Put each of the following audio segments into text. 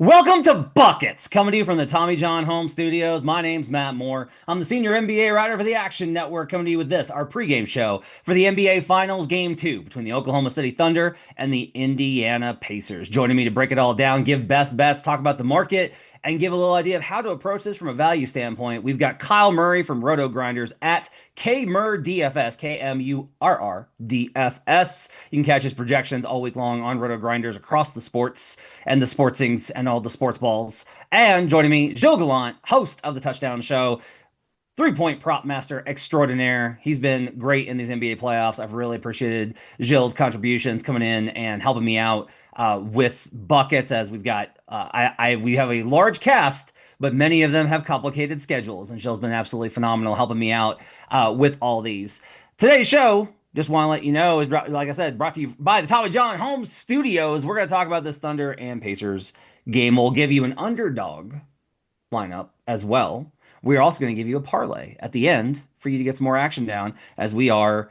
Welcome to Buckets, coming to you from the Tommy John Home Studios. My name's Matt Moore. I'm the senior NBA writer for the Action Network, coming to you with this, our pregame show for the NBA Finals Game 2 between the Oklahoma City Thunder and the Indiana Pacers. Joining me to break it all down, give best bets, talk about the market, and give a little idea of how to approach this from a value standpoint. We've got Kyle Murray from Roto Grinders at KMurDFS, KMURRDFS. You can catch his projections all week long on Roto Grinders across the sports and the sportsings and all the sports balls. And joining me, Gilles Gallant, host of the Touchdown Show, three-point prop master extraordinaire. He's been great in these NBA playoffs. I've really appreciated Gilles' contributions coming in and helping me out with buckets, as we've got we have a large cast, but many of them have complicated schedules, and Gilles' been absolutely phenomenal helping me out with all these. Today's show, just want to let you know, is like I said, brought to you by the Tommy John Home Studios. We're going to talk about this Thunder and Pacers game. We'll give you an underdog lineup as well. We're also going to give you a parlay at the end for you to get some more action down, as we are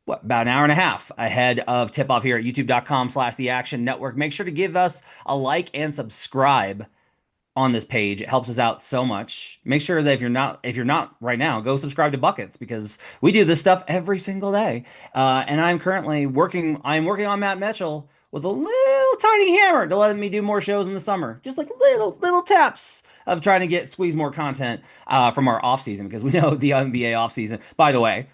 about an hour and a half ahead of tip off here at youtube.com/the Action Network. Make sure to give us a like and subscribe on this page. It helps us out so much. Make sure that if you're not right now, go subscribe to Buckets, because we do this stuff every single day. And I'm working on Matt Mitchell with a little tiny hammer to let me do more shows in the summer. Just like little taps of trying to squeeze more content from our off season, because we know the NBA off season. By the way,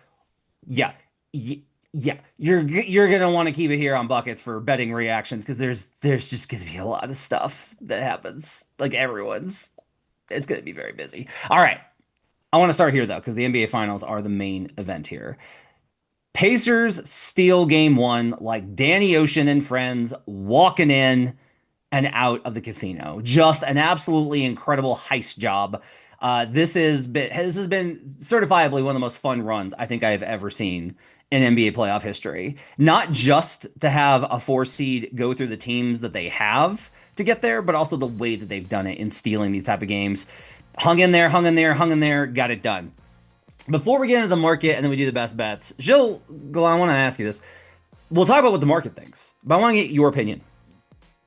yeah, yeah, you're gonna want to keep it here on Buckets for betting reactions, because there's just gonna be a lot of stuff that happens. Like it's gonna be very busy. All right, I want to start here though, because the NBA Finals are the main event here. Pacers steal game one like Danny Ocean and friends walking in and out of the casino. Just an absolutely incredible heist job. This has been certifiably one of the most fun runs I think I have ever seen in NBA playoff history. Not just to have a four seed go through the teams that they have to get there, but also the way that they've done it in stealing these type of games. Hung in there, hung in there, hung in there, got it done. Before we get into the market and then we do the best bets, Gilles, I want to ask you this. We'll talk about what the market thinks, but I want to get your opinion.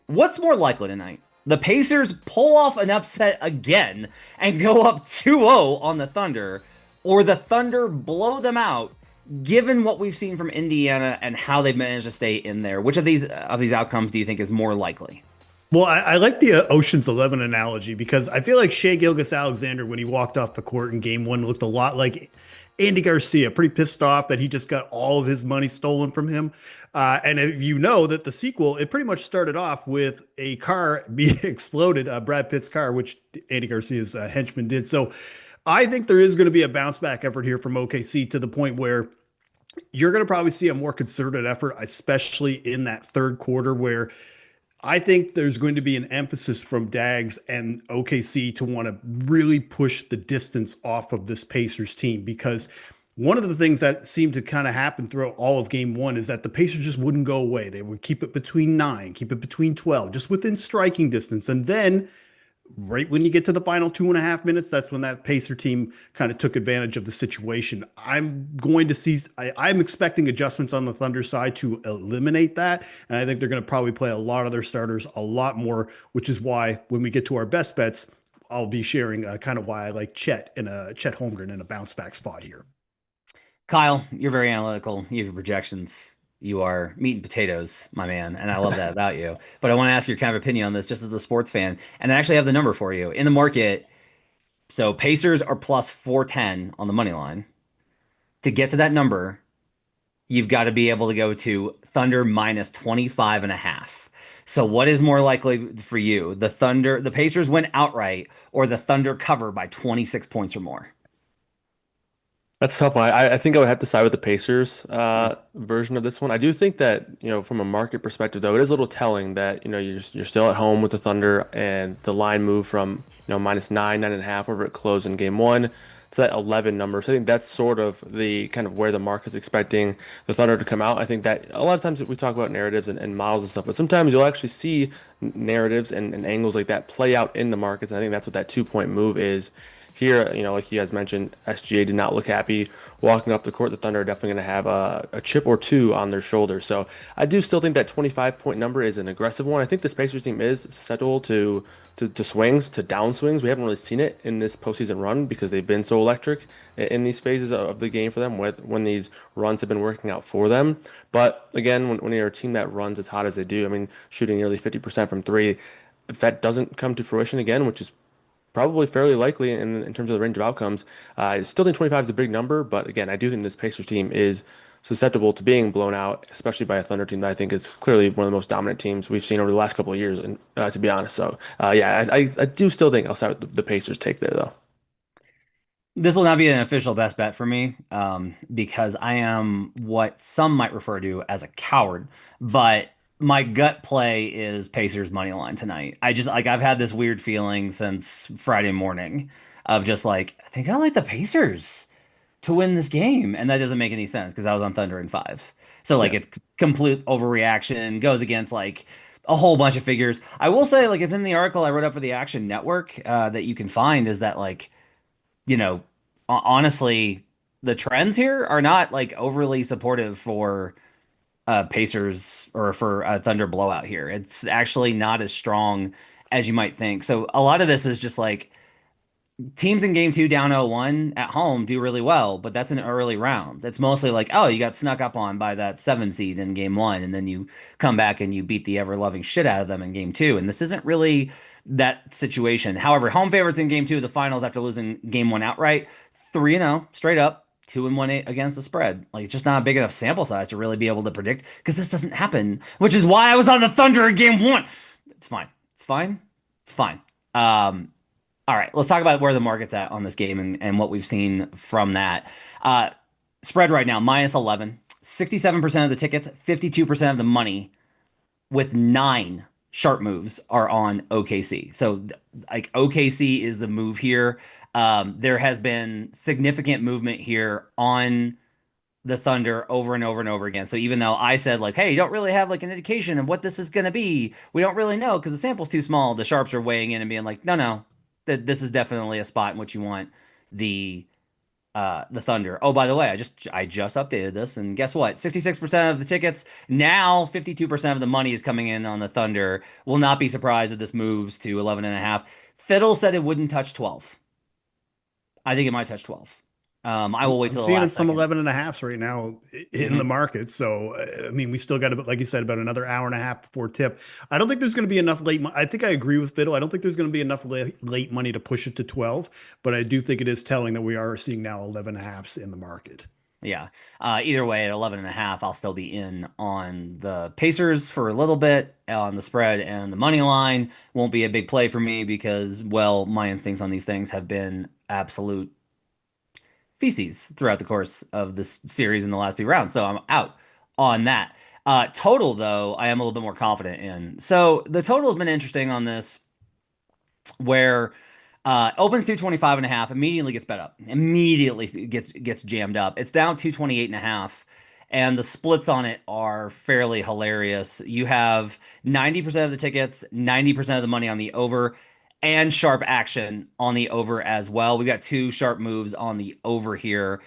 What's more likely tonight? The Pacers pull off an upset again and go up 2-0 on the Thunder, or the Thunder blow them out, given what we've seen from Indiana and how they've managed to stay in there? Which of these outcomes do you think is more likely? Well, I like the Ocean's 11 analogy, because I feel like Shea Gilgeous-Alexander, when he walked off the court in game one, looked a lot like Andy Garcia, pretty pissed off that he just got all of his money stolen from him. And if you know that the sequel, it pretty much started off with a car being exploded, Brad Pitt's car, which Andy Garcia's henchman did. So I think there is going to be a bounce back effort here from OKC, to the point where you're going to probably see a more concerted effort, especially in that third quarter, where I think there's going to be an emphasis from Dags and OKC to want to really push the distance off of this Pacers team, because one of the things that seemed to kind of happen throughout all of game one is that the Pacers just wouldn't go away. They would keep it between 9, keep it between 12, just within striking distance. And then right when you get to the final 2.5 minutes, that's when that Pacer team kind of took advantage of the situation. I'm expecting adjustments on the Thunder side to eliminate that. And I think they're going to probably play a lot of their starters a lot more, which is why when we get to our best bets, I'll be sharing kind of why I like Chet Holmgren in a bounce back spot here. Kyle, you're very analytical. You have your projections. You are meat and potatoes, my man, and I love that about you. But I want to ask your kind of opinion on this, just as a sports fan, and I actually have the number for you in the market. So Pacers are plus 410 on the money line. To get to that number, you've got to be able to go to Thunder minus 25 and a half. So what is more likely for you? The Pacers win outright, or the Thunder cover by 26 points or more? That's a tough one. I think I would have to side with the Pacers version of this one. I do think that, from a market perspective, though, it is a little telling that, you're still at home with the Thunder, and the line moved from, minus 9, 9.5, wherever it closed in game one, to that 11 number. So I think that's sort of the kind of where the market's expecting the Thunder to come out. I think that a lot of times we talk about narratives and models and stuff, but sometimes you'll actually see narratives and angles like that play out in the markets. And I think that's what that 2-point move is here, like you guys mentioned, SGA did not look happy walking off the court. The Thunder are definitely going to have a chip or two on their shoulder. So I do still think that 25-point number is an aggressive one. I think this Pacers team is susceptible to swings, to downswings. We haven't really seen it in this postseason run because they've been so electric in these phases of the game for them when these runs have been working out for them. But again, when you're a team that runs as hot as they do, I mean, shooting nearly 50% from three, if that doesn't come to fruition again, which is probably fairly likely in terms of the range of outcomes. I still think 25 is a big number, but again, I do think this Pacers team is susceptible to being blown out, especially by a Thunder team that I think is clearly one of the most dominant teams we've seen over the last couple of years, and to be honest. So, yeah, I do still think I'll start with the Pacers take there, though. This will not be an official best bet for me, because I am what some might refer to as a coward. But my gut play is Pacers money line tonight. I just like I've had this weird feeling since Friday morning of just like I think I like the Pacers to win this game, and that doesn't make any sense because I was on Thunder in five. So like Yeah. it's complete overreaction, goes against like a whole bunch of figures. I will say like it's in the article I wrote up for the Action Network that you can find is that like you know, honestly, the trends here are not like overly supportive for Pacers or for Thunder blowout here. It's actually not as strong as you might think. So a lot of this is just like teams in game two down 0-1 at home do really well, but that's an early round. It's mostly like, oh, you got snuck up on by that seven seed in game one, and then you come back and you beat the ever loving shit out of them in game two. And this isn't really that situation. However, home favorites in game two of the finals after losing game one outright, 3-0 straight up. 2-1 against the spread. Like it's just not a big enough sample size to really be able to predict because this doesn't happen, which is why I was on the Thunder in game one. It's fine. It's fine. It's fine. All right, let's talk about where the market's at on this game and what we've seen from that. Uh, Spread right now, minus 11, 67% of the tickets, 52% of the money, with nine sharp moves are on OKC. So, like, OKC is the move here. There has been significant movement here on the Thunder over and over and over again. So even though I said like, hey, you don't really have like an indication of what this is going to be, we don't really know because the sample's too small. The sharps are weighing in and being like, no, no, this is definitely a spot in which you want the the Thunder. Oh, by the way, I just updated this, and guess what? 66% of the tickets now, 52% of the money is coming in on the Thunder. Will not be surprised if this moves to 11 and a half. Fiddle said it wouldn't touch 12. I think it might touch 12. I will wait I'm till the seeing last some second. 11 and a halfs right now in the Mhm. market. So, I mean, we still got, like you said, about another hour and a half before tip. I don't think there's going to be enough I think I agree with Fiddle. I don't think there's going to be enough late money to push it to 12, but I do think it is telling that we are seeing now 11 and a halfs in the market. Yeah. Either way, at 11 and a half, I'll still be in on the Pacers for a little bit on the spread, and the money line won't be a big play for me because, well, my instincts on these things have been absolute feces throughout the course of this series in the last two rounds. So I'm out on that. Total, though, I am a little bit more confident in. So the total has been interesting on this where opens 225 and a half, immediately gets bet up, immediately gets jammed up. It's down 228 and a half, and the splits on it are fairly hilarious. You have 90% of the tickets, 90% of the money on the over, and sharp action on the over as well. We got two sharp moves on the over here.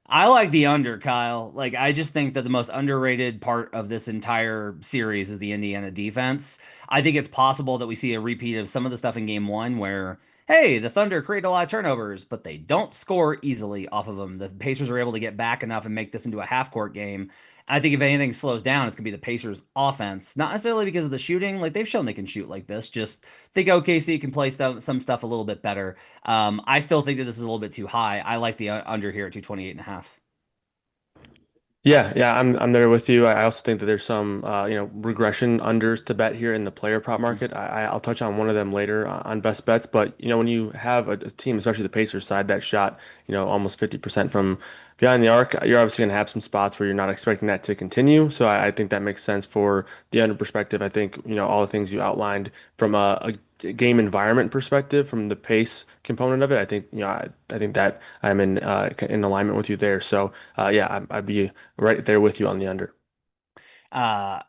I like the under, Kyle. Like, I just think that the most underrated part of this entire series is the Indiana defense. I think it's possible that we see a repeat of some of the stuff in game one where, hey, the Thunder create a lot of turnovers, but they don't score easily off of them. The Pacers are able to get back enough and make this into a half court game. I think if anything slows down, it's going to be the Pacers offense. Not necessarily because of the shooting. Like, they've shown they can shoot like this. Just think OKC can play some stuff a little bit better. I still think that this is a little bit too high. I like the under here at 228 and a half. Yeah, yeah, I'm there with you. I also think that there's some regression unders to bet here in the player prop market. I'll touch on one of them later on best bets, but when you have a team, especially the Pacers side, that shot almost 50% from behind the arc, you're obviously going to have some spots where you're not expecting that to continue. So I think that makes sense for the under perspective. I think all the things you outlined from a game environment perspective, from the pace component of it. I think I think that I'm in alignment with you there. So yeah, I'd be right there with you on the under. Uh,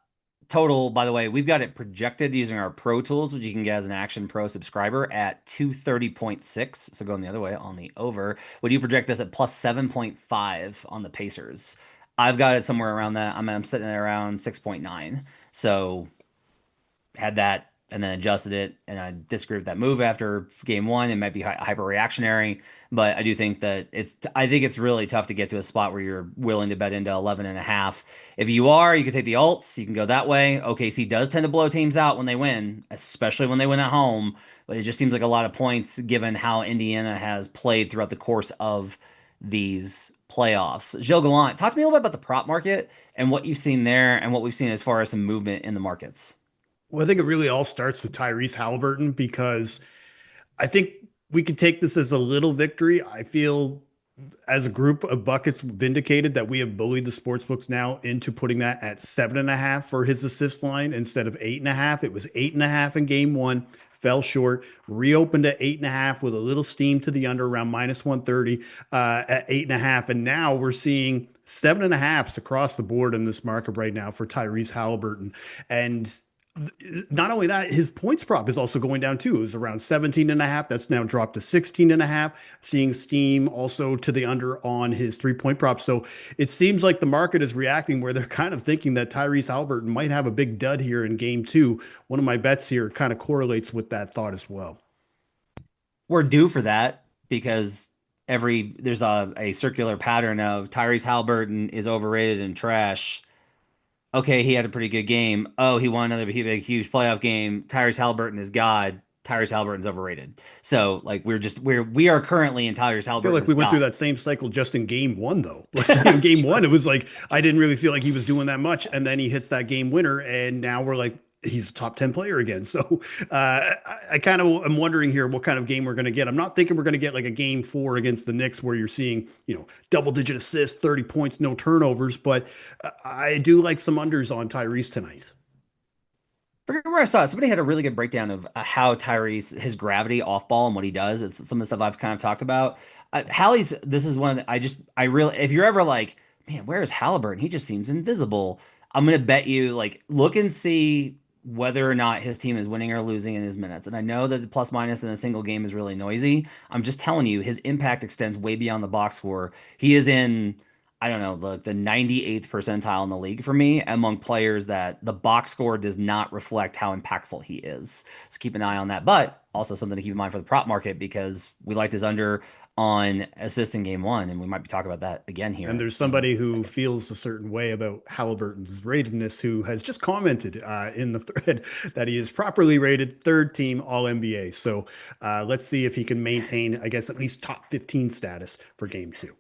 total, by the way, we've got it projected using our Pro Tools, which you can get as an Action Pro subscriber at 230.6. So going the other way on the over. Would you project this at plus 7.5 on the Pacers? I've got it somewhere around that. I'm sitting at around 6.9. So had that and then adjusted it, and I disagree with that move after game one. It might be hyper reactionary, but I do think that I think it's really tough to get to a spot where you're willing to bet into 11 and a half. If you are, you can take the alts, you can go that way. OKC does tend to blow teams out when they win, especially when they win at home, but it just seems like a lot of points given how Indiana has played throughout the course of these playoffs. Gilles Gallant, talk to me a little bit about the prop market and what you've seen there and what we've seen as far as some movement in the markets. Well, I think it really all starts with Tyrese Haliburton because I think we could take this as a little victory. I feel as a group of buckets vindicated that we have bullied the sports books now into putting that at 7.5 for his assist line instead of 8.5. It was 8.5 in game one, fell short, reopened at 8.5 with a little steam to the under around minus 130 at 8.5. And now we're seeing 7.5s across the board in this market right now for Tyrese Haliburton. And not only that, his points prop is also going down too. It was around 17.5. That's now dropped to 16.5. Seeing steam also to the under on his 3-point prop. So it seems like the market is reacting where they're kind of thinking that Tyrese Haliburton might have a big dud here in game two. One of my bets here kind of correlates with that thought as well. We're due for that because there's a circular pattern of Tyrese Haliburton is overrated and trash. Okay, he had a pretty good game. Oh, he won another huge playoff game. Tyrese Haliburton is God. Tyrese Haliburton's overrated. So like we are currently in Tyrese I feel Haliburton like is we went through God. that same cycle just in game one, though. Like in game one, it was like I didn't really feel like he was doing that much, and then he hits that game winner, and now we're like he's a top 10 player again. So I kind of am wondering here what kind of game we're going to get. I'm not thinking we're going to get like a game four against the Knicks where you're seeing double digit assists, 30 points, no turnovers, but I do like some unders on Tyrese tonight. Forget where I saw it. Somebody had a really good breakdown of how Tyrese, his gravity off ball and what he does. It's some of the stuff I've kind of talked about. Hallie's, this is one of the, I really, if you're ever like, man, where is Halliburton? He just seems invisible. I'm going to bet you, like, look and see whether or not his team is winning or losing in his minutes. And I know that the plus minus in a single game is really noisy. I'm just telling you, his impact extends way beyond the box score. He is in. I don't know, the 98th percentile in the league for me among players that the box score does not reflect how impactful he is. So keep an eye on that. But also something to keep in mind for the prop market because we liked his under on assists in game one, and we might be talking about that again And here there's in somebody a who second. feels a certain way about Halliburton's ratedness who has just commented in the thread that he is properly rated third team All NBA. So let's see if he can maintain, I guess, at least top 15 status for game two.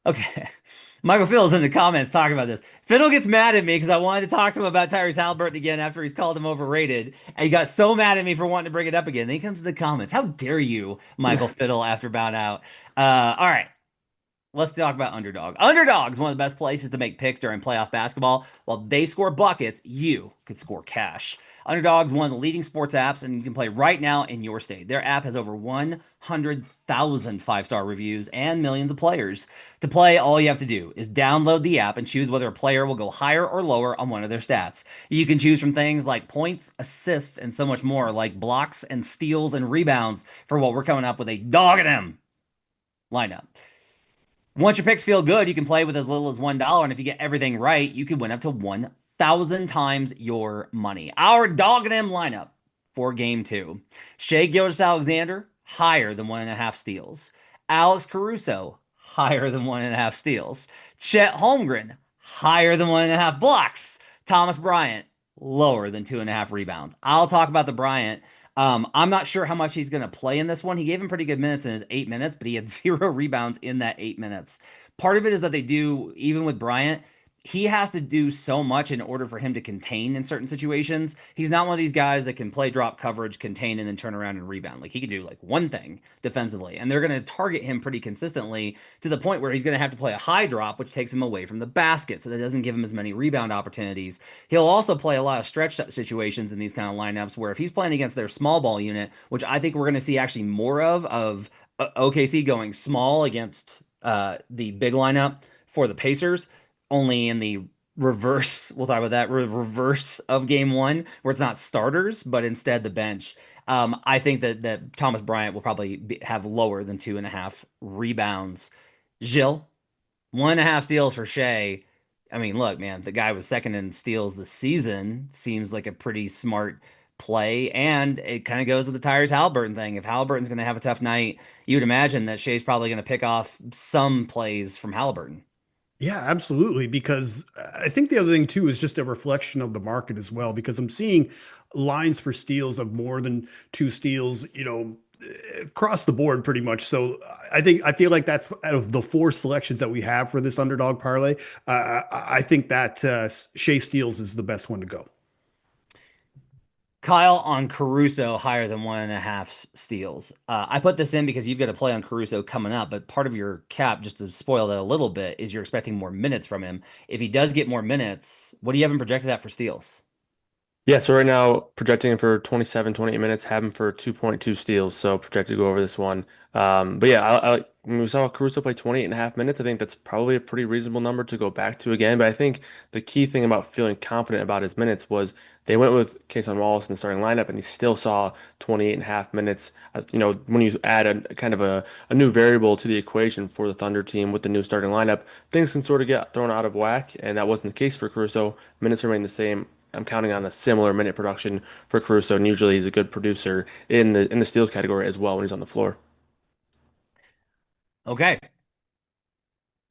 Okay. Michael Phil's in the comments talking about this. Fiddle gets mad at me because I wanted to talk to him about Tyrese Haliburton again after he's called him overrated. And he got so mad at me for wanting to bring it up again. Then he comes to the comments. How dare you, Michael Fiddle, after bound out? All right. Let's talk about Underdog. Underdog is one of the best places to make picks during playoff basketball. While they score buckets, you could score cash. Underdog is one of the leading sports apps, and you can play right now in your state. Their app has over 100,000 five-star reviews and millions of players. To play, all you have to do is download the app and choose whether a player will go higher or lower on one of their stats. You can choose from things like points, assists, and so much more, like blocks and steals and rebounds for what we're coming up with a dog in them lineup. Once your picks feel good, you can play with as little as $1. And if you get everything right, you could win up to 1,000 times your money. Our dog and M lineup for game two: Shea Gilgeous-Alexander, higher than 1.5 steals. Alex Caruso, higher than 1.5 steals. Chet Holmgren, higher than 1.5 blocks. Thomas Bryant, lower than 2.5 rebounds. I'll talk about the Bryant. I'm not sure how much he's going to play in this one. He gave him pretty good minutes in his 8 minutes, but he had 0 rebounds in that 8 minutes. Part of it is that they do, even with Bryant, he has to do so much in order for him to contain in certain situations. He's not one of these guys that can play drop coverage, contain, and then turn around and rebound. Like he can do like one thing defensively, and they're going to target him pretty consistently to the point where he's going to have to play a high drop, which takes him away from the basket, so that doesn't give him as many rebound opportunities. He'll also play a lot of stretch situations in these kind of lineups where if he's playing against their small ball unit, which I think we're going to see actually more of OKC going small against the big lineup for the Pacers only in the reverse. We'll talk about that. Reverse of game one, where it's not starters, but instead the bench. I think that Thomas Bryant will probably have lower than 2.5 rebounds. Gilles, 1.5 steals for Shea. I mean, look, man, the guy was second in steals this season. Seems like a pretty smart play, and it kind of goes with the Tyrese Haliburton thing. If Haliburton's going to have a tough night, you'd imagine that Shea's probably going to pick off some plays from Haliburton. Yeah, absolutely. Because I think the other thing too is just a reflection of the market as well. Because I'm seeing lines for steals of more than two steals, across the board pretty much. So I feel like that's out of the four selections that we have for this underdog parlay. I think that Shea Steals is the best one to go. Kyle on Caruso higher than 1.5 steals. I put this in because you've got a play on Caruso coming up, but part of your cap, just to spoil that a little bit, is you're expecting more minutes from him. If he does get more minutes, what do you have him projected at for steals? Yeah, so right now projecting him for 27, 28 minutes, have him for 2.2 steals, so projected to go over this one. But yeah, when we saw Caruso play 28 and a half minutes, I think that's probably a pretty reasonable number to go back to again. But I think the key thing about feeling confident about his minutes was they went with Cason Wallace in the starting lineup, and he still saw 28 and a half minutes. When you add a kind of a new variable to the equation for the Thunder team with the new starting lineup, things can sort of get thrown out of whack, and that wasn't the case for Caruso. Minutes remained the same. I'm counting on a similar minute production for Caruso, and usually he's a good producer in the steals category as well when he's on the floor. Okay,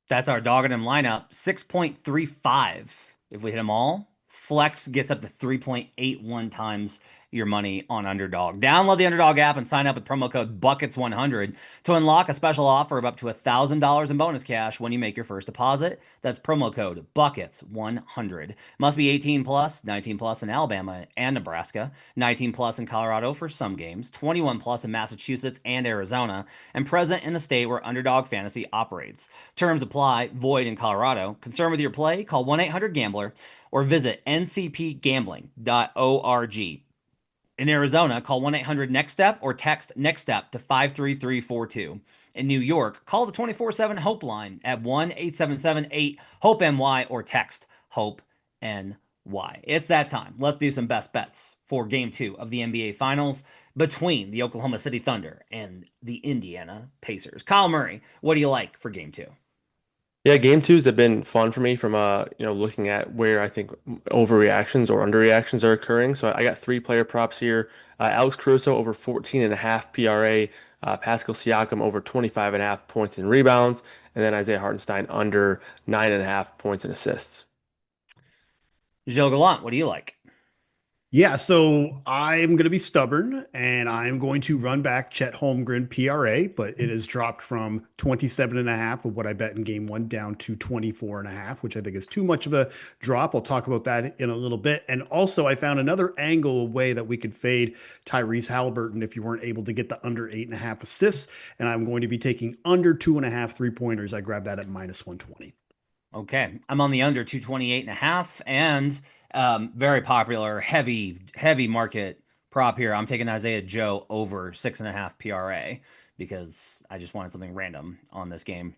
that's our dog and him lineup. 6.35 if we hit them all. Flex gets up to 3.81 times your money on Underdog. Download the Underdog app and sign up with promo code Buckets100 to unlock a special offer of up to $1,000 in bonus cash when you make your first deposit. That's promo code Buckets100. Must be 18 plus, 19 plus in Alabama and Nebraska, 19 plus in Colorado for some games, 21 plus in Massachusetts and Arizona, and present in the state where Underdog Fantasy operates. Terms apply, void in Colorado. Concerned with your play? Call 1-800-GAMBLER or visit ncpgambling.org. In Arizona, call 1-800-NEXT-STEP or text NEXT STEP to 53342. In New York, call the 24/7 Hope line at 1-877-8-HOPE-NY or text HOPE-NY. It's that time. Let's do some best bets for game two of the NBA Finals between the Oklahoma City Thunder and the Indiana Pacers. Kyle Murray, what do you like for game two? Yeah, game twos have been fun for me from looking at where I think overreactions or underreactions are occurring. So I got three player props here. Alex Caruso over 14 and a half PRA, Pascal Siakam over 25 and a half points and rebounds, and then Isaiah Hartenstein under 9.5 points and assists. Gilles Gallant, what do you like? Yeah, so I'm going to be stubborn and I'm going to run back Chet Holmgren PRA, but it has dropped from 27 and a half of what I bet in game one down to 24 and a half, which I think is too much of a drop. I'll talk about that in a little bit. And also, I found another angle way that we could fade Tyrese Haliburton if you weren't able to get the under 8.5 assists. And I'm going to be taking under 2.5 3-pointers. I grabbed that at minus 120. Okay, I'm on the under 228.5 and very popular, heavy market prop here. I'm taking Isaiah Joe over 6.5 PRA because I just wanted something random on this game.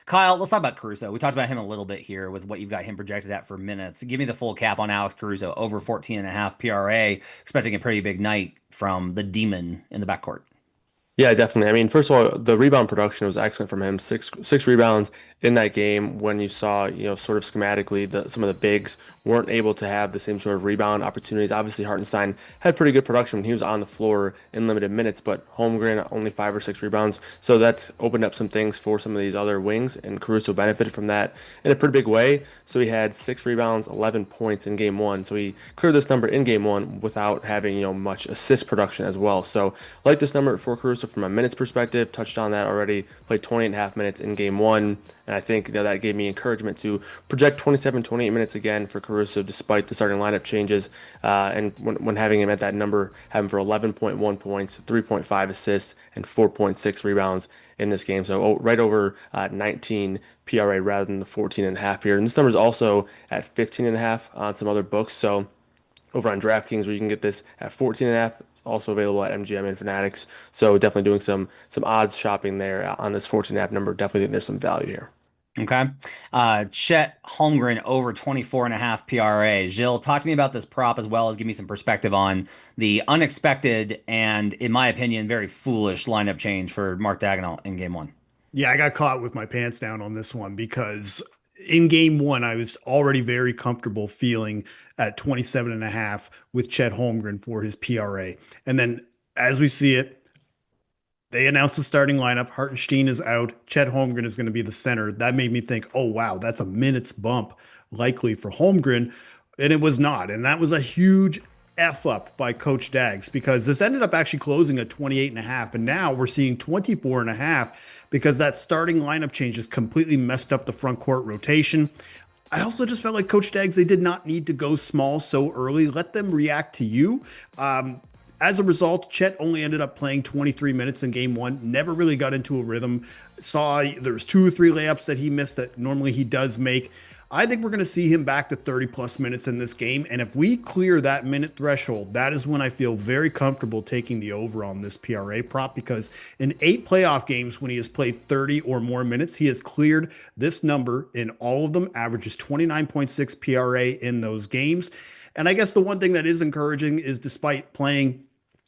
Kyle, let's talk about Caruso. We talked about him a little bit here with what you've got him projected at for minutes. Give me the full cap on Alex Caruso over 14.5 PRA, expecting a pretty big night from the demon in the backcourt. Yeah, definitely. I mean, first of all, the rebound production was excellent from him. Six rebounds in that game. When you saw, sort of schematically, some of the bigs weren't able to have the same sort of rebound opportunities. Obviously, Hartenstein had pretty good production when he was on the floor in limited minutes, but Holmgren only 5 or 6 rebounds. So that's opened up some things for some of these other wings, and Caruso benefited from that in a pretty big way. So he had 6 rebounds, 11 points in game one. So he cleared this number in game one without having, much assist production as well. So I like this number for Caruso from a minutes perspective. Touched on that already. Played 20 and a half minutes in game one. And I think that gave me encouragement to project 27, 28 minutes again for Caruso despite the starting lineup changes. And when having him at that number, having for 11.1 points, 3.5 assists, and 4.6 rebounds in this game. So right over 19 PRA rather than the 14 and a half here. And this number is also at 15 and a half on some other books. So over on DraftKings where you can get this at 14 and a half, also available at MGM and Fanatics. So definitely doing some odds shopping there on this 14 and a half number. Definitely think there's some value here. Okay. Chet Holmgren over 24.5 PRA. Gilles, talk to me about this prop as well as give me some perspective on the unexpected and, in my opinion, very foolish lineup change for Mark Daigneault in game one. Yeah, I got caught with my pants down on this one because in game one, I was already very comfortable feeling at 27 and a half with Chet Holmgren for his PRA. And then as we see it, they announced the starting lineup. Hartenstein is out. Chet Holmgren is going to be the center. That made me think, oh, wow, that's a minutes bump likely for Holmgren. And it was not. And that was a huge F up by Coach Dags because this ended up actually closing at 28 and a half. And now we're seeing 24 and a half because that starting lineup change has completely messed up the front court rotation. I also just felt like Coach Dags, they did not need to go small so early. Let them react to you. As a result, Chet only ended up playing 23 minutes in game one, never really got into a rhythm. Saw there was 2 or 3 layups that he missed that normally he does make. I think we're going to see him back to 30 plus minutes in this game. And if we clear that minute threshold, that is when I feel very comfortable taking the over on this PRA prop because in 8 playoff games, when he has played 30 or more minutes, he has cleared this number in all of them, averages 29.6 PRA in those games. And I guess the one thing that is encouraging is despite playing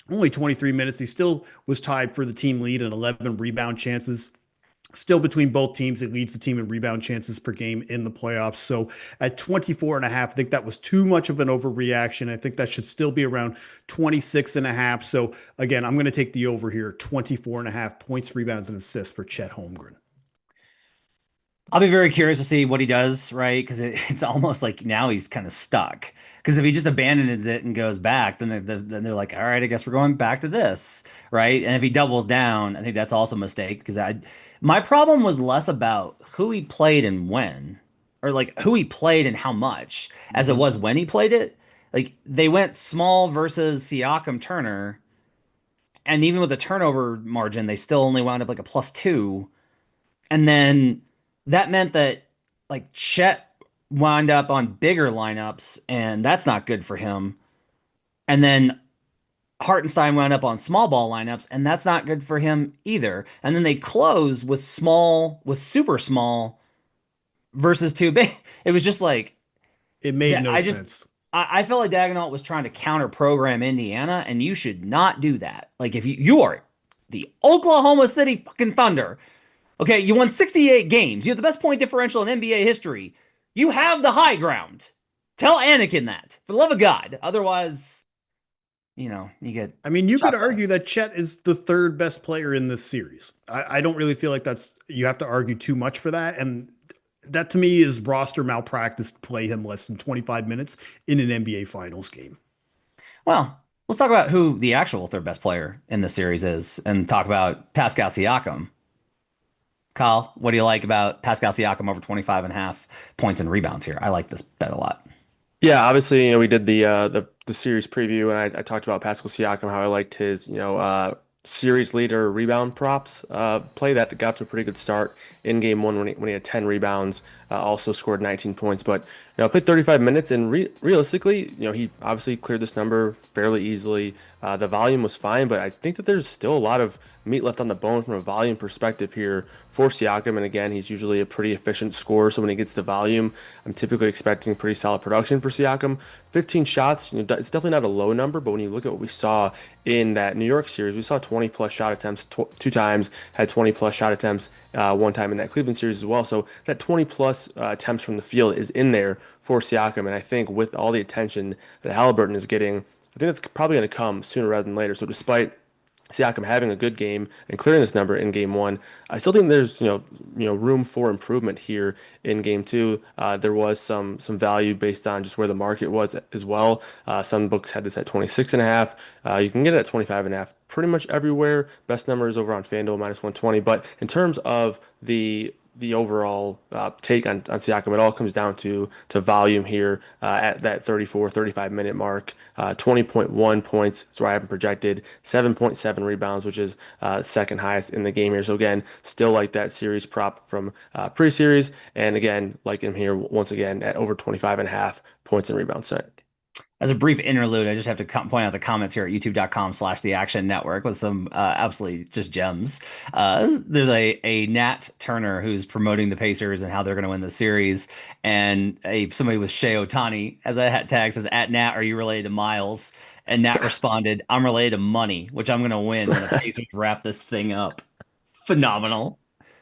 only 23 minutes, he still was tied for the team lead in 11 rebound chances. Still between both teams, it leads the team in rebound chances per game in the playoffs. So at 24 and a half, I think that was too much of an overreaction. I think that should still be around 26 and a half. So again, I'm going to take the over here, 24 and a half points, rebounds, and assists for Chet Holmgren. I'll be very curious to see what he does, right? Because it's almost like now he's kind of stuck. Because if he just abandons it and goes back, then they're like, all right, I guess we're going back to this, right? And if he doubles down, I think that's also a mistake. Because my problem was less about who he played and when, or like who he played and how much, as it Mhm. was when he played it. Like they went small versus Siakam Turner, and even with the turnover margin, they still only wound up like a +2. And then that meant that like Chet wound up on bigger lineups, and that's not good for him. And then Hartenstein wound up on small ball lineups, and that's not good for him either. And then they close with small, with super small versus too big. It was just like It made that. no sense. I felt like Daigneault was trying to counter program Indiana, and you should not do that. Like if you are the Oklahoma City fucking Thunder. Okay, you won 68 games. You have the best point differential in NBA history. You have the high ground. Tell Anakin that, for the love of God. Otherwise, you get I mean, you could shot down. argue that Chet is the third best player in this series. I don't really feel like that's, you have to argue too much for that. And that to me is roster malpractice to play him less than 25 minutes in an NBA Finals game. Well, let's talk about who the actual third best player in the series is and talk about Pascal Siakam. Kyle, what do you like about Pascal Siakam over 25 and a half points and rebounds here? I like this bet a lot. Yeah, obviously, we did the series preview, and I talked about Pascal Siakam, how I liked his, series leader rebound props play that got to a pretty good start in game one when he had 10 rebounds, also scored 19 points, but played 35 minutes, and realistically, he obviously cleared this number fairly easily. The volume was fine, but I think that there's still a lot of meat left on the bone from a volume perspective here for Siakam. And again, he's usually a pretty efficient scorer. So when he gets the volume, I'm typically expecting pretty solid production for Siakam. 15 shots, it's definitely not a low number, but when you look at what we saw in that New York series, we saw 20 plus shot attempts 2 times, had 20 plus shot attempts one time in that Cleveland series as well. So that 20 plus attempts from the field is in there for Siakam. And I think with all the attention that Haliburton is getting, I think that's probably going to come sooner rather than later. So despite Siakam having a good game and clearing this number in game one, I still think there's room for improvement here in game two. There was some value based on just where the market was as well. Some books had this at 26 and a half. You can get it at 25 and a half pretty much everywhere. Best number is over on FanDuel -120. But in terms of the overall take on Siakam, it all comes down to volume here at that 34, 35 minute mark. 20.1 points is where I have him projected, 7.7 rebounds, which is second highest in the game here. So again, still like that series prop from pre-series. And again, like him here once again at over 25 and a half points and rebounds tonight. As a brief interlude, I just have to point out the comments here at youtube.com/the Action Network with some absolutely just gems. There's a Nat Turner who's promoting the Pacers and how they're going to win the series, and somebody with Shea Otani as a hat tag says, "At Nat, are you related to Miles?" And Nat responded, "I'm related to Money, which I'm going to win when the Pacers wrap this thing up." Phenomenal.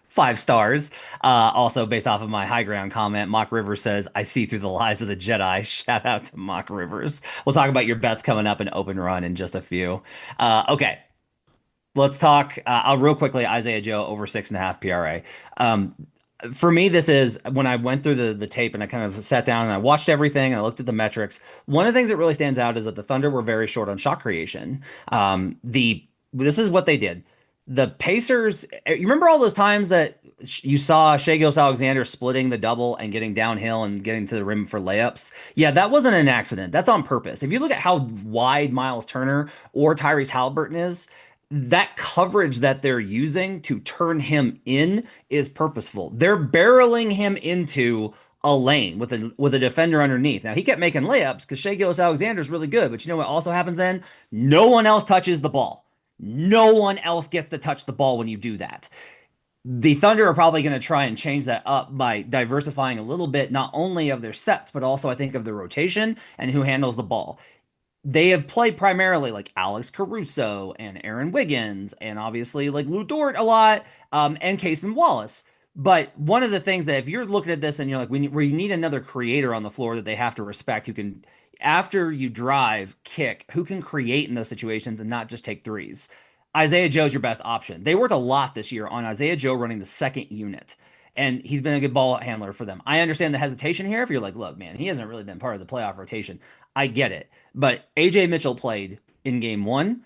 5 stars. Also, based off of my high ground comment, Mock Rivers says, I see through the lies of the Jedi. Shout out to Mock Rivers. We'll talk about your bets coming up in open run in just a few. Okay, let's talk. I'll real quickly Isaiah Joe over 6.5 PRA. Um, for me, this is when I went through the tape and I kind of sat down and I watched everything and I looked at the metrics. One of the things that really stands out is that the Thunder were very short on shot creation. This is what they did. The Pacers, you remember all those times that you saw Shai Gilgeous-Alexander splitting the double and getting downhill and getting to the rim for layups? Yeah, that wasn't an accident. That's on purpose. If you look at how wide Miles Turner or Tyrese Haliburton is, that coverage that they're using to turn him in is purposeful. They're barreling him into a lane with a defender underneath. Now he kept making layups because Shai Gilgeous-Alexander is really good, but you know what also happens then? No one else touches the ball. No one else gets to touch the ball when you do that. The Thunder are probably going to try and change that up by diversifying a little bit, not only of their sets, but also I think of the rotation and who handles the ball. They have played primarily like Alex Caruso and Aaron Wiggins and obviously like Lou Dort a lot, and Cason Wallace. But one of the things that if you're looking at this and you're like, we need another creator on the floor that they have to respect who can, after you drive, kick, who can create in those situations and not just take threes. Isaiah Joe's your best option. They worked a lot this year on Isaiah Joe running the second unit, and he's been a good ball handler for them. I understand the hesitation here. If you're like, look, man, he hasn't really been part of the playoff rotation. I get it. But AJ Mitchell played in game one.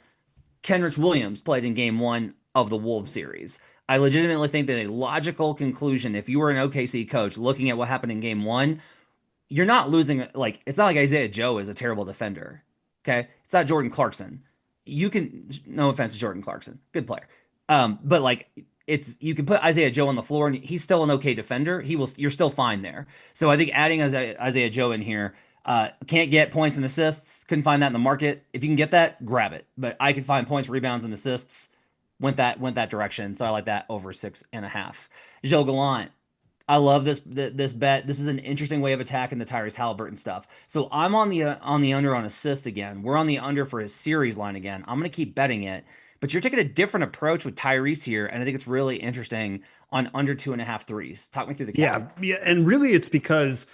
Kenrich Williams played in game one of the Wolves series. I legitimately think that a logical conclusion, if you were an OKC coach looking at what happened in game one, you're not losing. Like, it's not like Isaiah Joe is a terrible defender. Okay. It's not Jordan Clarkson. You can, no offense to Jordan Clarkson, good player. But like, you can put Isaiah Joe on the floor and he's still an okay defender. You're still fine there. So I think adding Isaiah Joe in here, can't get points and assists. Couldn't find that in the market. If you can get that, grab it. But I could find points, rebounds, and assists. Went that direction. So I like that over 6.5. Gilles Gallant. I love this bet. This is an interesting way of attacking the Tyrese Haliburton stuff. So I'm on the under on assists again. We're on the under for his series line again. I'm gonna keep betting it. But you're taking a different approach with Tyrese here, and I think it's really interesting on under 2.5 threes. Talk me through the cap. Yeah, and really it's because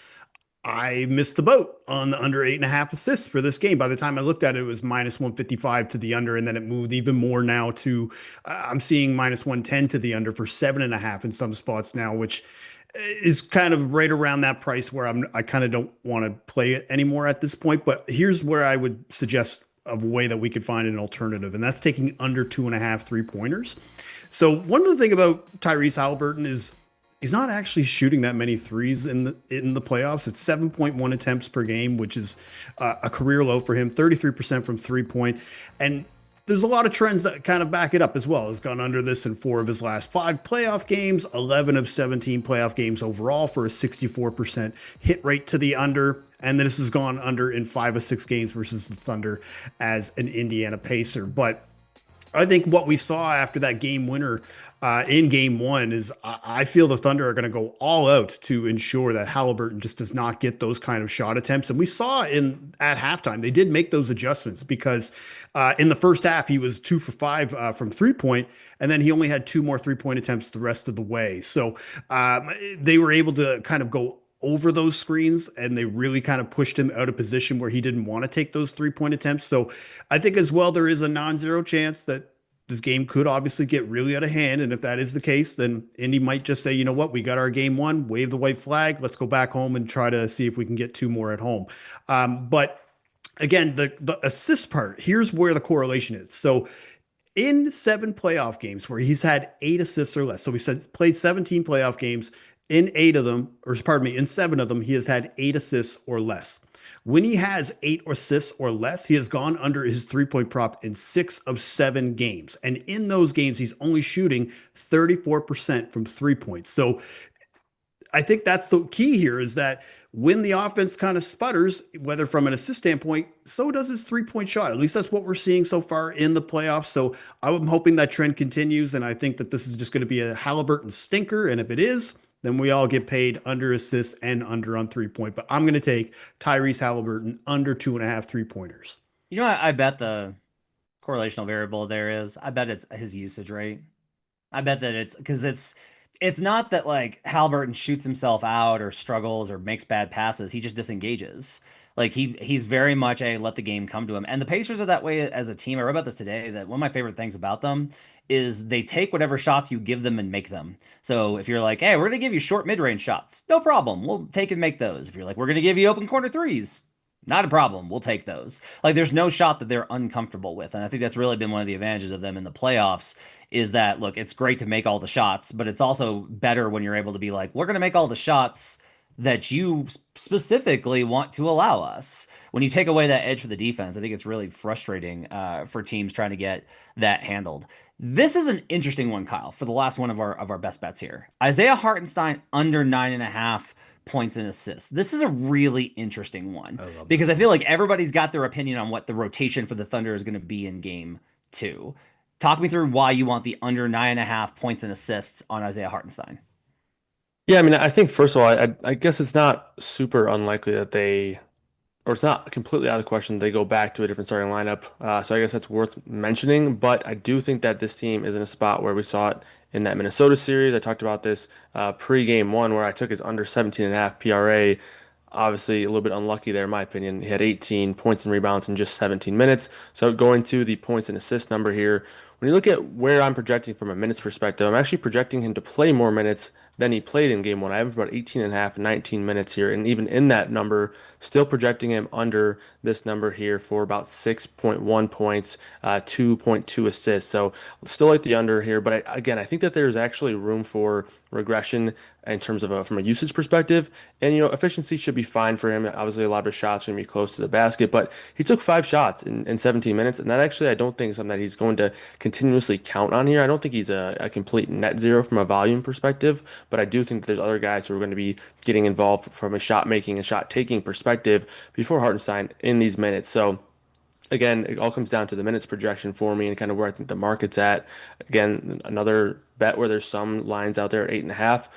I missed the boat on the under 8.5 assists for this game. By the time I looked at it, it was minus 155 to the under, and then it moved even more now to I'm seeing minus 110 to the under for 7.5 in some spots now, which is kind of right around that price where I kind of don't want to play it anymore at this point. But here's where I would suggest a way that we could find an alternative, and that's taking under 2.5 3-pointers. So one of the things about Tyrese Haliburton is he's not actually shooting that many threes in the playoffs. It's 7.1 attempts per game, which is a career low for him. 33% from 3-point, and there's a lot of trends that kind of back it up as well. He's gone under this in 4 of his last 5 playoff games, 11 of 17 playoff games overall for a 64% hit rate to the under. And this has gone under in 5 of 6 games versus the Thunder as an Indiana Pacer. But I think what we saw after that game winner in game one is I feel the Thunder are going to go all out to ensure that Haliburton just does not get those kind of shot attempts. And we saw at halftime, they did make those adjustments because in the first half, he was 2 for 5 from 3-point, and then he only had 2 more 3-point attempts the rest of the way. So they were able to kind of go over those screens, and they really kind of pushed him out of position where he didn't want to take those 3-point attempts. So I think as well, there is a non-zero chance that this game could obviously get really out of hand. And if that is the case, then Indy might just say, you know what, we got our game one, wave the white flag. Let's go back home and try to see if we can get 2 more at home. But again, the assist part, here's where the correlation is. So in 7 playoff games where he's had 8 assists or less, so we said played 17 playoff games, in 8 of them, or pardon me, in 7 of them, he has had 8 assists or less. When he has 8 assists or less, he has gone under his 3-point prop in 6 of 7 games. And in those games, he's only shooting 34% from 3 points. So I think that's the key here is that when the offense kind of sputters, whether from an assist standpoint, so does his 3-point shot. At least that's what we're seeing so far in the playoffs. So I'm hoping that trend continues. And I think that this is just going to be a Haliburton stinker. And if it is, then we all get paid under assists and under on 3-point. But I'm going to take Tyrese Haliburton under 2.5 3-pointers. You know what I bet the correlational variable there is? I bet it's his usage rate. I bet that it's because it's not that like Halliburton shoots himself out or struggles or makes bad passes. He just disengages. Like he's very much a let the game come to him. And the Pacers are that way as a team. I wrote about this today that one of my favorite things about them is they take whatever shots you give them and make them. So if you're like, hey, we're gonna give you short mid-range shots, no problem. We'll take and make those. If you're like, we're gonna give you open corner threes, not a problem. We'll take those. Like there's no shot that they're uncomfortable with. And I think that's really been one of the advantages of them in the playoffs is that look, it's great to make all the shots, but it's also better when you're able to be like, we're going to make all the shots that you specifically want to allow us. When you take away that edge for the defense, I think it's really frustrating for teams trying to get that handled. This is an interesting one, Kyle, for the last one of our best bets here. Isaiah Hartenstein under 9.5 points and assists. This is a really interesting one because I feel like everybody's got their opinion on what the rotation for the Thunder is going to be in game two. Talk me through why you want the under 9.5 points and assists on Isaiah Hartenstein. Yeah, I mean, I think first of all, I guess it's not super unlikely that they, or it's not completely out of the question they go back to a different starting lineup. So I guess that's worth mentioning. But I do think that this team is in a spot where we saw it in that Minnesota series. I talked about this pre-game one where I took his under 17.5 PRA. Obviously, a little bit unlucky there, in my opinion. He had 18 points and rebounds in just 17 minutes. So going to the points and assist number here, when you look at where I'm projecting from a minutes perspective, I'm actually projecting him to play more minutes than he played in game one. I have about 18 and a half, 19 minutes here. And even in that number, still projecting him under this number here for about 6.1 points, 2.2 assists. So still like the under here. But again, I think that there's actually room for regression in terms of from a usage perspective. And, efficiency should be fine for him. Obviously, a lot of his shots are going to be close to the basket, but he took 5 shots in 17 minutes. And that actually, I don't think is something that he's going to continuously count on here. I don't think he's a complete net zero from a volume perspective, but I do think that there's other guys who are going to be getting involved from a shot making and shot taking perspective before Hartenstein in these minutes. So, again, it all comes down to the minutes projection for me and kind of where I think the market's at. Again, another bet where there's some lines out there, 8.5.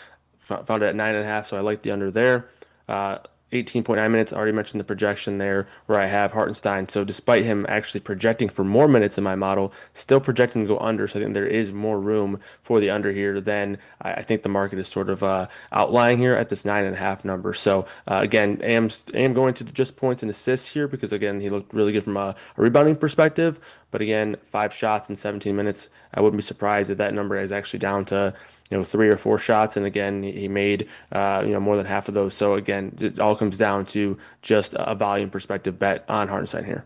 Found it at 9.5, so I like the under there. 18.9 minutes, I already mentioned the projection there where I have Hartenstein. So despite him actually projecting for more minutes in my model, still projecting to go under. So I think there is more room for the under here than I think the market is sort of outlying here at this 9.5 number. So again, am going to just points and assists here because again, he looked really good from a rebounding perspective. But again, 5 shots in 17 minutes, I wouldn't be surprised if that number is actually down to 3 or 4 shots, and again, he made more than half of those. So again, it all comes down to just a volume perspective bet on Hartenstein here.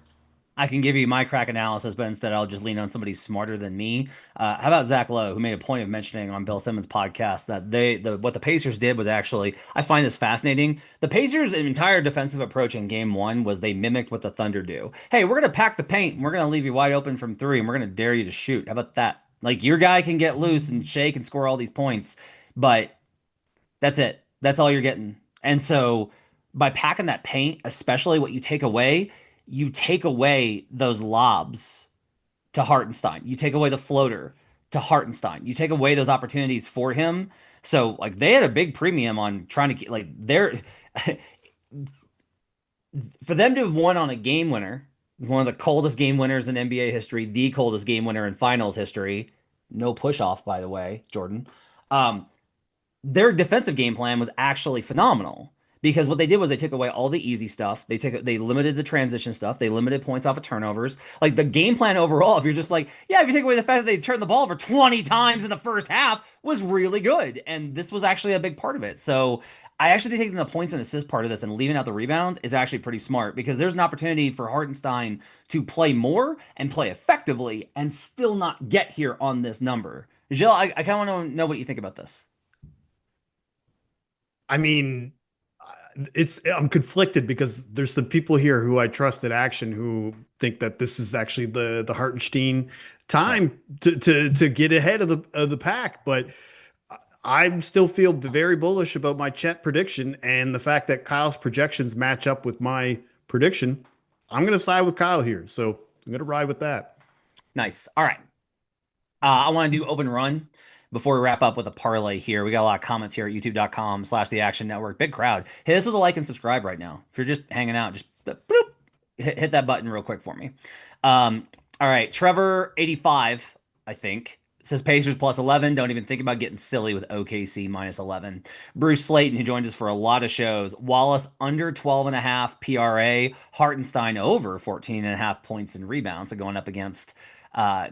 I can give you my crack analysis, but instead I'll just lean on somebody smarter than me. How about Zach Lowe, who made a point of mentioning on Bill Simmons' podcast that what the Pacers did was actually, I find this fascinating. The Pacers' entire defensive approach in game one was they mimicked what the Thunder do. Hey, we're going to pack the paint and we're going to leave you wide open from three and we're going to dare you to shoot. How about that? Like your guy can get loose and shake and score all these points, but that's it. That's all you're getting. And so by packing that paint, especially what you take away those lobs to Hartenstein. You take away the floater to Hartenstein. You take away those opportunities for him. So like they had a big premium on trying to get like they're for them to have won on a game winner, one of the coldest game winners in NBA history, the coldest game winner in finals history. No push off, by the way, Jordan. Um, their defensive game plan was actually phenomenal because what they did was they took away all the easy stuff. They limited the transition stuff. They limited points off of turnovers. Like the game plan overall, if you're just like, yeah, if you take away the fact that they turned the ball over 20 times in the first half, was really good. And this was actually a big part of it. So I actually think taking the points and assist part of this and leaving out the rebounds is actually pretty smart because there's an opportunity for Hartenstein to play more and play effectively and still not get here on this number. Gilles, I kind of want to know what you think about this. I mean, I'm conflicted because there's some people here who I trust at action who think that this is actually the Hartenstein time to get ahead of the pack, but I still feel very bullish about my Chet prediction and the fact that Kyle's projections match up with my prediction. I'm going to side with Kyle here. So I'm going to ride with that. Nice. All right. I want to do open run before we wrap up with a parlay here. We got a lot of comments here at youtube.com/the Action Network. Big crowd. Hit us with a like and subscribe right now. If you're just hanging out, just bloop, hit that button real quick for me. All right. Trevor 85, I think, says Pacers plus 11. Don't even think about getting silly with OKC minus 11. Bruce Slayton, who joins us for a lot of shows. Wallace under 12.5 PRA. Hartenstein over 14.5 points and rebounds. So going up against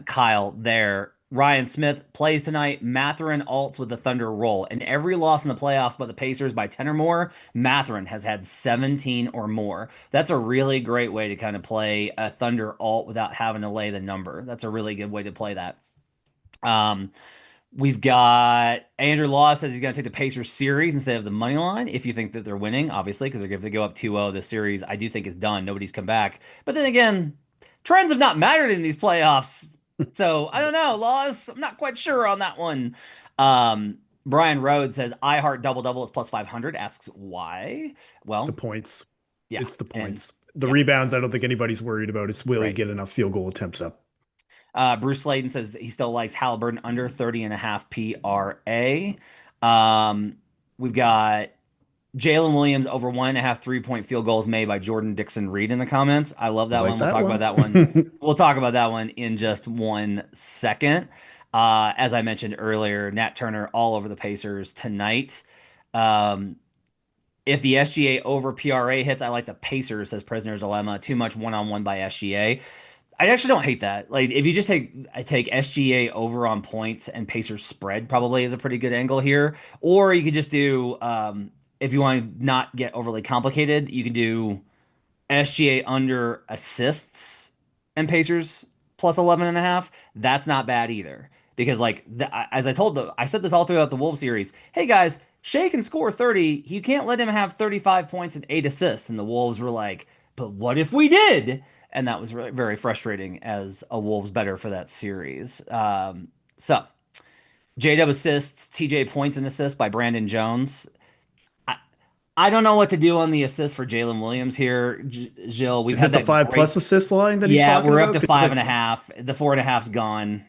Kyle there. Ryan Smith plays tonight. Mathurin alts with the Thunder roll. In every loss in the playoffs by the Pacers by 10 or more, Mathurin has had 17 or more. That's a really great way to kind of play a Thunder alt without having to lay the number. That's a really good way to play that. Um, we've got Andrew Law says he's going to take the Pacers series instead of the money line. If you think that they're winning, obviously, because they're going to go up 2-0, the series I do think is done. Nobody's come back. But then again, trends have not mattered in these playoffs. So I don't know, Laws. I'm not quite sure on that one. Brian Rhodes says I heart double double is plus 500. Asks why. The Well, points. yeah, It's the and points. The yeah, rebounds, I don't think anybody's worried about. It's will he right. get enough field goal attempts up? Bruce Slayton says he still likes Haliburton under 30.5 PRA. We've got Jalen Williams over 1.5 3-point field goals made by Jordan Dixon Reed in the comments. I love I that like one. We'll that talk about one. that one. We'll talk about that one in just 1 second. As I mentioned earlier, Nat Turner all over the Pacers tonight. Um, if the SGA over PRA hits, I like the Pacers, says Prisoner's Dilemma. Too much one-on-one by SGA. I actually don't hate that. Like if you just take SGA over on points and Pacers spread probably is a pretty good angle here. Or you could just do if you want to not get overly complicated, you can do SGA under assists and Pacers plus 11.5. That's not bad either. Because as I said this all throughout the Wolves series. Hey guys, Shea can score 30. You can't let him have 35 points and 8 assists. And the Wolves were like, but what if we did? And that was really very frustrating as a Wolves better for that series. So JW assists, TJ points and assists by Brandon Jones. I, I don't know what to do on the assist for Jalen Williams here, Gilles. We've Is had it the that five great. plus assist line that he's Yeah, talking we're up about? to Because five and a half. The 4.5's gone.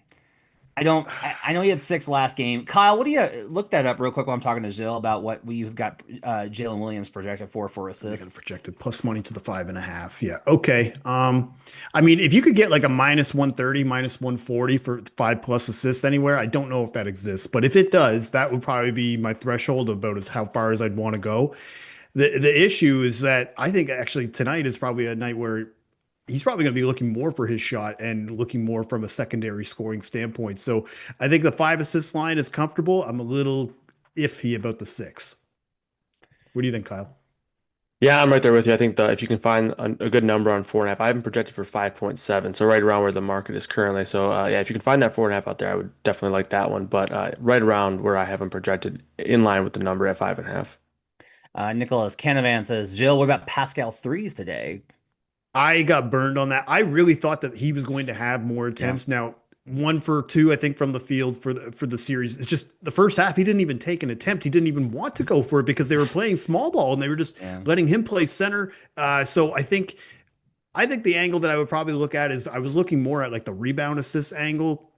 I don't. I know he had 6 last game. Kyle, what do you look that up real quick while I'm talking to Jill about what you've got Jalen Williams projected for they got it assists? projected plus money to the 5.5. Yeah. Okay. I mean, if you could get like a minus 130, minus 140 for 5 plus assists anywhere, I don't know if that exists, but if it does, that would probably be my threshold about as how far as I'd want to go. The issue is that I think actually tonight is probably a night where he's probably going to be looking more for his shot and looking more from a secondary scoring standpoint. So I think the 5 assist line is comfortable. I'm a little iffy about the 6. What do you think, Kyle? Yeah, I'm right there with you. I think if you can find a good number on 4.5, I haven't projected for 5.7, so right around where the market is currently. So yeah, if you can find that 4.5 out there, I would definitely like that one. But right around where I have him projected, in line with the number at 5.5. Nicholas Canavan says, Jill, what about Pascal threes today? I got burned on that. I really thought that he was going to have more Yeah. attempts. Now, 1 for 2, I think, from the field for the series. It's just the first half, he didn't even take an attempt. He didn't even want to go for it because they were playing small ball and they were just Yeah. letting him play center. So I think the angle that I would probably look at is I was looking more at like the rebound assist angle,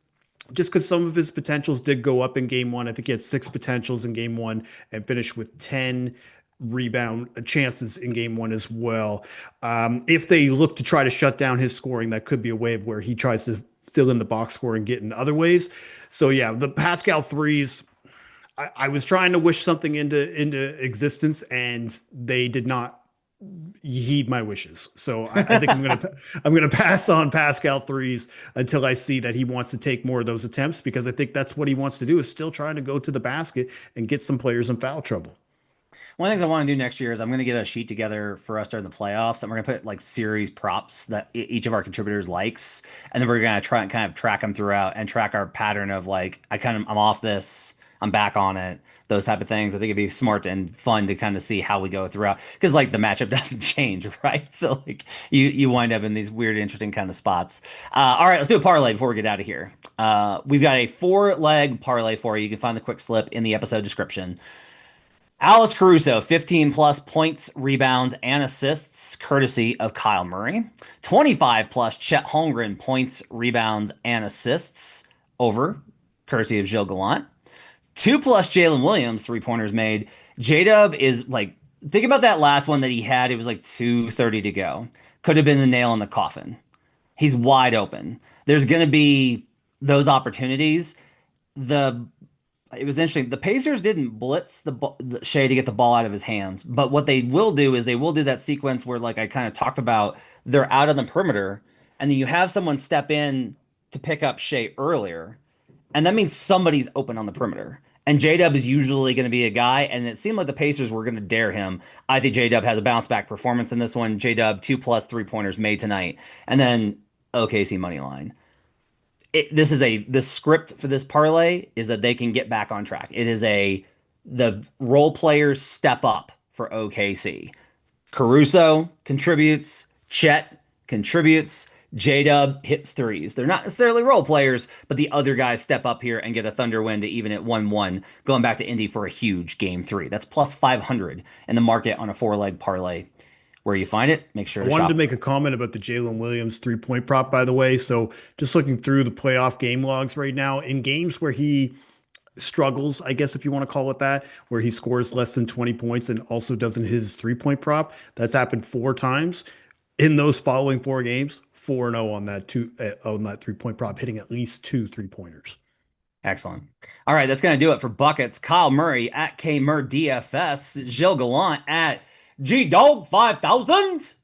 just because some of his potentials did go up in game one. I think he had 6 potentials in game one and finished with 10 rebound chances in game one as well. If they look to try to shut down his scoring, that could be a way of where he tries to fill in the box score and get in other ways. So yeah, the Pascal threes, I was trying to wish something into existence and they did not heed my wishes. So I think I'm gonna pass on Pascal threes until I see that he wants to take more of those attempts because I think that's what he wants to do is still trying to go to the basket and get some players in foul trouble. One of the things I want to do next year is I'm going to get a sheet together for us during the playoffs, and we're going to put like series props that each of our contributors likes, and then we're going to try and kind of track them throughout and track our pattern of like I'm off this. I'm back on it. Those type of things. I think it'd be smart and fun to kind of see how we go throughout because like the matchup doesn't change, right? So like you wind up in these weird, interesting kind of spots. All right, let's do a parlay before we get out of here. We've got a 4-leg parlay for you. You can find the quick slip in the episode description. Alex Caruso, 15 plus points, rebounds, and assists, courtesy of Kyle Murray. 25 plus Chet Holmgren, points, rebounds, and assists, over, courtesy of Gilles Gallant. 2 plus Jalen Williams, 3-pointers made. J-Dub is like, think about that last one that he had. It was like 2:30 to go. Could have been the nail in the coffin. He's wide open. There's going to be those opportunities. The It was interesting. The Pacers didn't blitz the Shea to get the ball out of his hands, but what they will do is they will do that sequence where, like I kind of talked about, they're out on the perimeter, and then you have someone step in to pick up Shea earlier, and that means somebody's open on the perimeter. And J-Dub is usually going to be a guy, and it seemed like the Pacers were going to dare him. I think J-Dub has a bounce back performance in this one. J-Dub 2 plus 3-pointers made tonight, and then OKC money line. The script for this parlay is that they can get back on track. It is the role players step up for OKC. Caruso contributes, Chet contributes, J-Dub hits threes. They're not necessarily role players, but the other guys step up here and get a Thunder win to even at 1-1, going back to Indy for a huge game 3. That's plus 500 in the market on a 4-leg parlay. Where you find it, make sure I to wanted shop. to make a comment about the Jalen Williams 3-point prop, by the way. So just looking through the playoff game logs right now, in games where he struggles, I guess if you want to call it that, where he scores less than 20 points and also doesn't hit his 3-point prop, that's happened 4 times. In those following 4 games, 4-0 on that 3-point prop, hitting at least 2 3-pointers. Excellent. All right, that's going to do it for buckets. Kyle Murray at KMurDFS, Gilles Gallant at GDog 5000.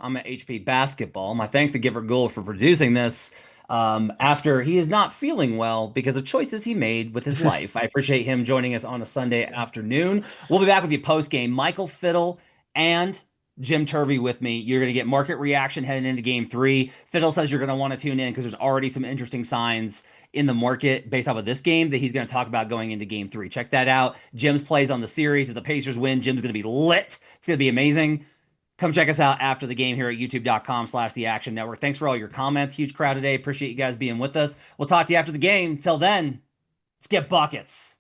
I'm at HP Basketball. My thanks to Giver Gould for producing this after he is not feeling well because of choices he made with his life. I appreciate him joining us on a Sunday afternoon. We'll be back with you post game. Michael Fiddle and Jim Turvey with me. You're going to get market reaction heading into game 3. Fiddle says you're going to want to tune in because there's already some interesting signs in the market based off of this game that he's going to talk about going into game 3. Check that out. Jim's plays on the series. If the Pacers win, Jim's going to be lit. It's going to be amazing. Come check us out after the game here at youtube.com/the Action Network. Thanks for all your comments. Huge crowd today. Appreciate you guys being with us. We'll talk to you after the game. Till then, let's get buckets.